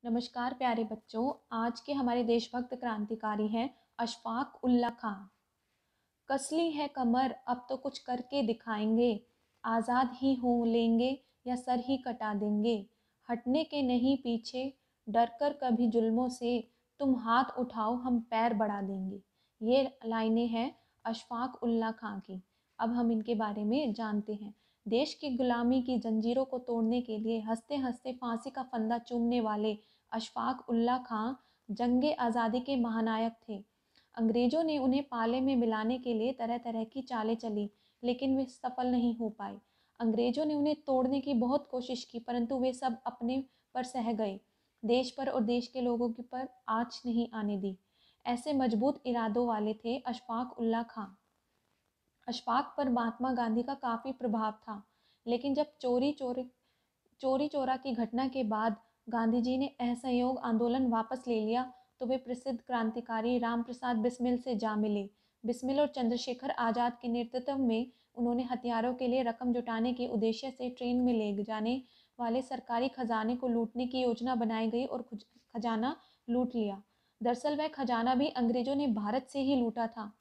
नमस्कार प्यारे बच्चों। आज के हमारे देशभक्त क्रांतिकारी हैं अशफाक उल्ला खां। कसली है कमर, अब तो कुछ करके दिखाएंगे। आज़ाद ही हो लेंगे या सर ही कटा देंगे। हटने के नहीं पीछे, डर कर कभी जुल्मों से। तुम हाथ उठाओ हम पैर बढ़ा देंगे। ये लाइनें हैं अशफाक उल्ला खां की। अब हम इनके बारे में जानते हैं। देश की गुलामी की जंजीरों को तोड़ने के लिए हंसते हंसते फांसी का फंदा चूमने वाले अशफाक उल्ला खां जंगे आज़ादी के महानायक थे। अंग्रेजों ने उन्हें पाले में मिलाने के लिए तरह तरह की चालें चली, लेकिन वे सफल नहीं हो पाए। अंग्रेजों ने उन्हें तोड़ने की बहुत कोशिश की, परंतु वे सब अपने पर सह गए। देश पर और देश के लोगों के पर आँच नहीं आने दी। ऐसे मजबूत इरादों वाले थे अशफाक उल्ला खां। अशफाक पर महात्मा गांधी का काफ़ी प्रभाव था, लेकिन जब चोरी चोरा की घटना के बाद गांधी जी ने असहयोग आंदोलन वापस ले लिया, तो वे प्रसिद्ध क्रांतिकारी रामप्रसाद बिस्मिल से जा मिले। बिस्मिल और चंद्रशेखर आज़ाद के नेतृत्व में उन्होंने हथियारों के लिए रकम जुटाने के उद्देश्य से ट्रेन में ले जाने वाले सरकारी खजाने को लूटने की योजना बनाई गई और खजाना लूट लिया। दरअसल वह खजाना भी अंग्रेजों ने भारत से ही लूटा था।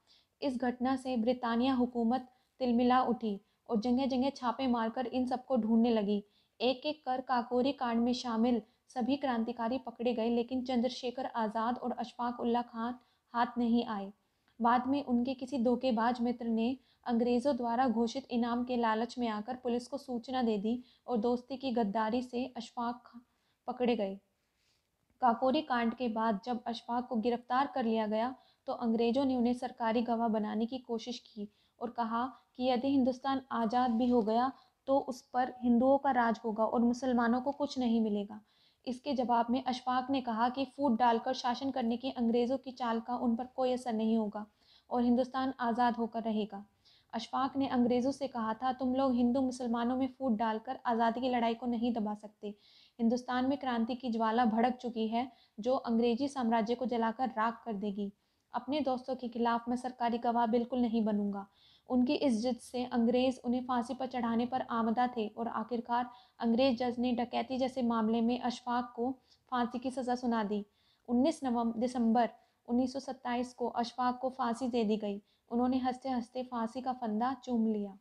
इस घटना से ब्रितानिया हुकूमत तिलमिला उठी और जगह जगह छापे मारकर इन सबको ढूंढने लगी। एक एक कर काकोरी कांड में शामिल सभी क्रांतिकारी पकड़े गए, लेकिन चंद्रशेखर आज़ाद और अशफाक उल्ला खां हाथ नहीं आए। बाद में उनके किसी धोखेबाज मित्र ने अंग्रेज़ों द्वारा घोषित इनाम के लालच में आकर पुलिस को सूचना दे दी और दोस्ती की गद्दारी से अशफाक खां पकड़े गए। काकोरी कांड के बाद जब अशफाक को गिरफ्तार कर लिया गया, तो अंग्रेजों ने उन्हें सरकारी गवाह बनाने की कोशिश की और कहा कि यदि हिंदुस्तान आज़ाद भी हो गया तो उस पर हिंदुओं का राज होगा और मुसलमानों को कुछ नहीं मिलेगा। इसके जवाब में अशफाक ने कहा कि फूट डालकर शासन करने की अंग्रेज़ों की चाल का उन पर कोई असर नहीं होगा और हिंदुस्तान आज़ाद होकर रहेगा। अशफाक ने अंग्रेज़ों से कहा था, तुम लोग हिंदू मुसलमानों में फूट डालकर आज़ादी की लड़ाई को नहीं दबा सकते। हिंदुस्तान में क्रांति की ज्वाला भड़क चुकी है, जो अंग्रेजी साम्राज्य को जलाकर राख कर देगी। अपने दोस्तों के खिलाफ मैं सरकारी गवाह बिल्कुल नहीं बनूंगा। उनकी इस जिद से अंग्रेज उन्हें फांसी पर चढ़ाने पर आमदा थे और आखिरकार अंग्रेज जज ने डकैती जैसे मामले में अशफाक को फांसी की सज़ा सुना दी। 19 दिसंबर 1927 को अशफाक को फांसी दे दी गई। उन्होंने हंसते हंसते फांसी का फंदा चूम लिया।